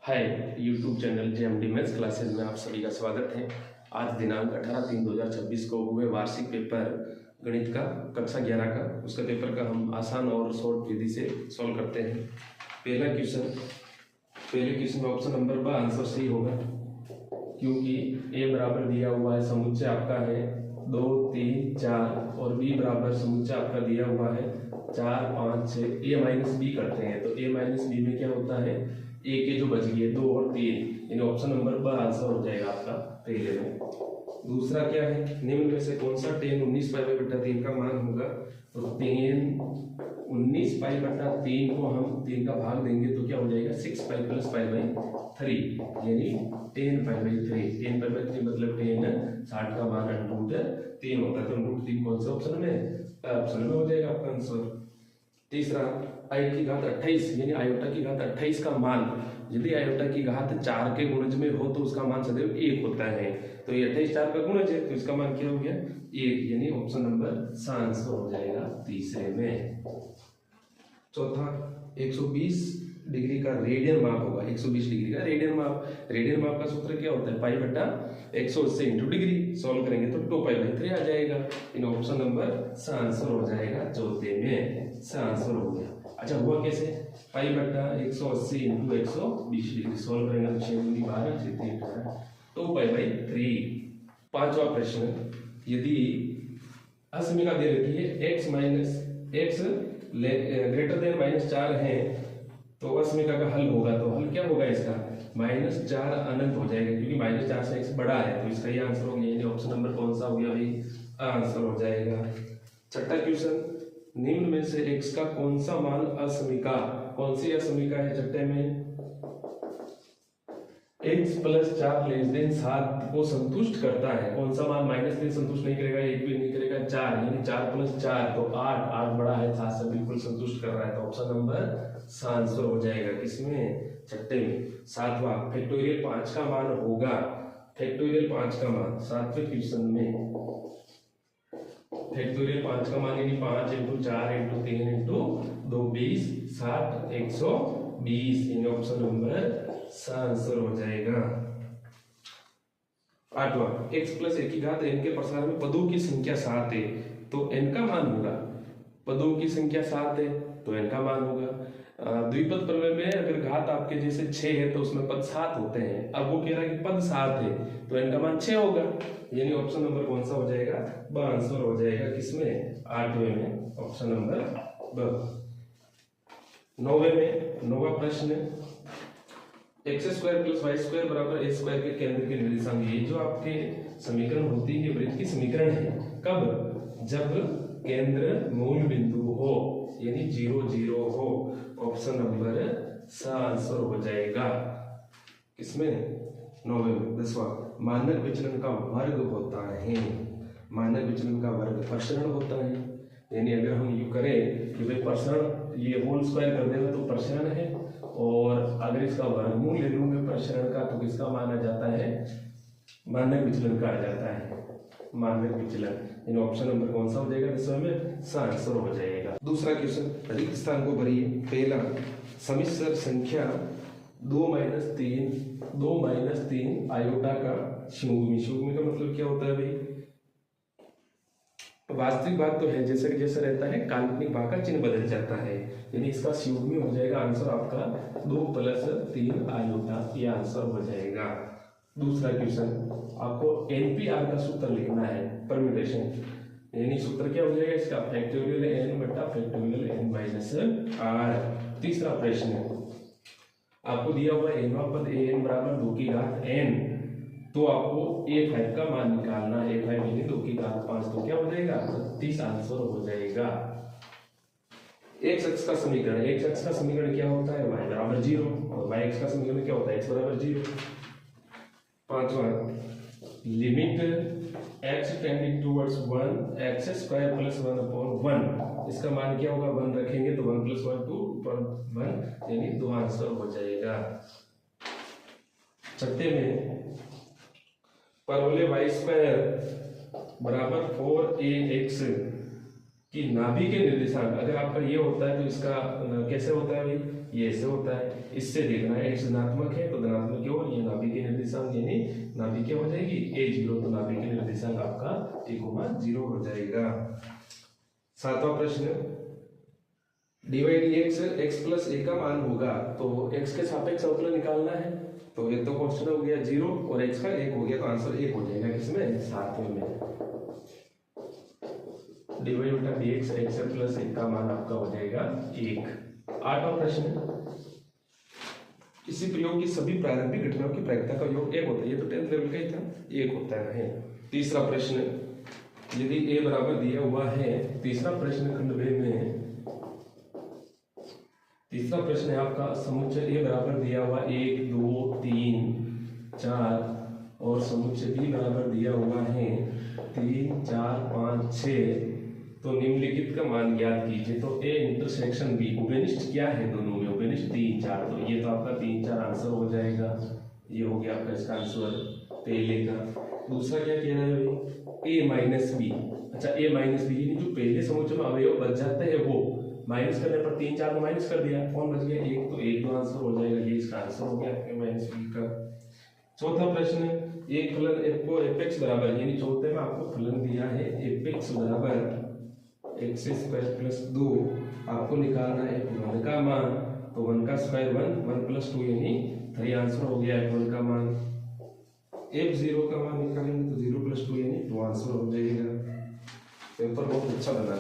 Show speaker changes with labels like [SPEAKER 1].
[SPEAKER 1] Hi YouTube channel JMD maths classes में आप सभी का स्वागत है। आज दिनांक 18/3/2026 को हुए वार्षिक पेपर गणित का कक्षा 11 का उसका पेपर का हम आसान और शॉर्ट विधि से सॉल्व करते हैं। पहले क्वेश्चन में ऑप्शन नंबर बा आंसर सही होगा, क्योंकि ए बराबर दिया हुआ है, समुच्चय आपका है 2 3 4 और बी बराबर समुच्चय आपका दिया हुआ है 4 5 6। ए माइनस बी करते हैं तो ए माइनस बी में क्या होता है, ए के जो बच गए 2 और 3, यानी ऑप्शन नंबर ब आंसर हो जाएगा आपका पहले में। दूसरा क्या है, निम्न में से कौन सा tan 19 पाई/3 का मान होगा, तो tan 19 पाई/3 को हम 3 का भाग देंगे तो क्या हो जाएगा 6 पाई प्लस पाई/3, यानी tan पाई/3। tan पाई/3 मतलब tan 60 का मान √3 होता है, तो √3 कौन सा ऑप्शन में हो जाएगा आपका आंसर। तीसरा आई की घात 28 यानी आयोटा की घात 28 का मान, यदि आयोटा की घात 4 के गुणज में हो तो उसका मान सदैव 1 होता है, तो ये 28 4 का गुणज है तो इसका मान क्या हो गया 1, यानी ऑप्शन नंबर सा आंसर हो जाएगा तीसरे में। चौथा 120 डिग्री का रेडियन माप होगा, 120 डिग्री का रेडियन माप का सूत्र क्या होता है पाई/180 इंटू डिग्री। सॉल्व करेंगे तो 2 पाई/3 आ जाएगा, इन ऑप्शन नंबर सा आंसर हो जाएगा चौथे में, सा आंसर हो गया। अच्छा हुआ कैसे, पाई/180 इंटू 120 डिग्री। सॉल्व करेंगे तो 6 दूनी 12 6 3 18 2 पाई/3। पांचवा प्रश्न, यदि असमीका दे रखी है x ग्रेटर देन -4 है तो असमीका का हल होगा, तो हल क्या होगा इसका -4 अनंत हो जाएगा, क्योंकि -4 से x बड़ा है तो इसका ये आंसर हो गया, यानी ऑप्शन नंबर कौन सा हो गया भाई, आंसर हो जाएगा। छठा क्वेश्चन, निम्न में से x का कौन सा मान असमीका, कौन सी असमीका है छठे में, x + 4 < 7 को संतुष्ट करता है। कौन सा मान -3 संतुष्ट नहीं करेगा, 1 भी नहीं करेगा, 4, यानी 4 + 4 तो 8 बड़ा है 7 से बिल्कुल संतुष्ट कर रहा है, तो ऑप्शन नंबर सा आंसर हो जाएगा किसमें, छठे में। सातवां फैक्टोरियल 5 का मान होगा, फैक्टोरियल 5 का मान सातवें क्वेश्चन में फैक्टोरियल 5 का मान यानी 5 × 4 × 3 × 2 20 60 120, यानी ऑप्शन नंबर सा आंसर हो जाएगा। आठवां x + a की घात n के प्रसार में पदों की संख्या 7 है तो n का मान होगा, पदों की संख्या 7 है तो n का मान होगा। द्विपद प्रमेय में अगर घात आपके जैसे 6 है तो उसमें पद 7 होते हैं, अब वो कह रहा है कि पद 7 है तो n का मान 6 होगा, यानी ऑप्शन नंबर कौन सा हो जाएगा, ब आंसर हो जाएगा किसमें, आठवें में, ऑप्शन नंबर ब। नौवां प्रश्न, x² + y² = a² के केंद्र के निर्देशांक। ये जो आपके समीकरण होती है वृत्त की समीकरण है, कब, जब केंद्र मूल बिंदु हो यानी 0 0 हो, ऑप्शन नंबर सा आंसर हो जाएगा किसमें, नौवें में। 10वां मानक विचलन का वर्ग होता है, मानक विचलन का वर्ग प्रसरण होता है, यानी अगर हम यू करें कि भाई प्रसरण ये होल स्क्वायर कर देगा तो प्रसरण है, और अगर इसका वर्गमूल ले लूंगे प्रसरण का तो किसका माना जाता है, मानक विचलन का आ जाता है, मानक विचलन, इन ऑप्शन नंबर कौन सा हो जाएगा 10वें में, सा आंसर हो जाएगा। दूसरा क्वेश्चन, रिक्त स्थान को भरिए। पहला समिश्र संख्या 2 - 3 आयोटा का संयुग्मी का मतलब क्या होता है भाई, वास्तविक भाग तो है जैसे कि जैसे रहता है, काल्पनिक भाग का चिन्ह बदल जाता है, यानी इसका संयुग्मी हो जाएगा आंसर आपका 2 + 3 आयोटा, ये आंसर हो जाएगा। दूसरा क्वेश्चन, आपको NP/R का सूत्र लिखना है, परम्यूटेशन, यानी सूत्र क्या हो जाएगा इसका फैक्टोरियल n बटा फैक्टोरियल n - r। तीसरा प्रश्न, आपको दिया हुआ nवां पद an = 2 की घात n, तो आपको a5 का मान निकालना है, a5 यानी 2 की घात 5, तो क्या हो जाएगा 30 आंसर हो जाएगा। x अक्ष का समीकरण क्या होता है, y = 0, और y अक्ष का समीकरण क्या होता है, x = 0। पांचवा limit x tending towards 1 x² + 1/1, इसका मान क्या होगा 1 रखेंगे तो 1 + 1 2 1, यानी 2 आंसर हो जाएगा। छठे में परवलय y² = 4ax की नाभि के निर्देशांक, अगर आपका ये होता है तो इसका कैसे होता है भाई, ये ऐसे होता है। इससे देखना है x धनात्मक है तो धनात्मक की ओर ये नाभिकीय निर्देशांक यानी नाभिकीय हो जाएगी, a0 तो नाभिकीय निर्देशांक आपका a,0 हो जाएगा। 7वां प्रश्न, dy dx x plus a का मान होगा तो x के सापेक्ष अवकलन निकालना है। तो ये तो क्वेश्चन हो गया 0 और x का 1 हो गया तो आंसर 1 हो जाएगा किसमें, 7वें में। dy बटा dx x प्लस 1 का मान आपका हो जाएगा 1। 8वां प्रश्न, किसी प्रयोग की सभी प्रारंभिक घटनाओं की प्रायिकता का योग 1 होता है। ये तो 10th लेवल का ही था, 1 होता है। तीसरा प्रश्न, यदि a बराबर दिया हुआ है, तीसरा प्रश्न खंड ब में तीसरा प्रश्न है आपका समुच्चय a बराबर दिया हुआ 1 2 3 4 और समुच्चय b बराबर दिया हुआ है 3 4 5 6। तो निम्नलिखित का मान ज्ञात कीजिए। तो a इंटरसेक्शन b, उभयनिष्ठ क्या है दोनों में, उभयनिष्ठ 3 4, तो ये तो आपका 3 4 आंसर हो जाएगा। ये हो गया आपका इसका आंसर पहले का। दूसरा क्या कह रहा है भाई, a माइनस बी। अच्छा a माइनस बी यानी जो पहले समुच्चय में अवयव बच जाते हैं वो माइनस करने पर 3 4 को माइनस कर दिया, कौन बच गया 1, तो 1 2 आंसर हो जाएगा। ये इसका आंसर हो गया a माइनस बी का। चौथा प्रश्न, एक फलन f को fx बराबर, यानी चौथे में आपको फलन दिया है fx बराबर x स्क्वायर प्लस 2, आपको निकालना है f1 का मान। तो 1 का स्क्वायर 1, 1 प्लस 2 यानी 3 आंसर हो गया f1 का मान। f0 का मान निकालेंगे तो 0 प्लस 2 यानी 2 आंसर हो जाएगा। पेपर बहुत अच्छा बना।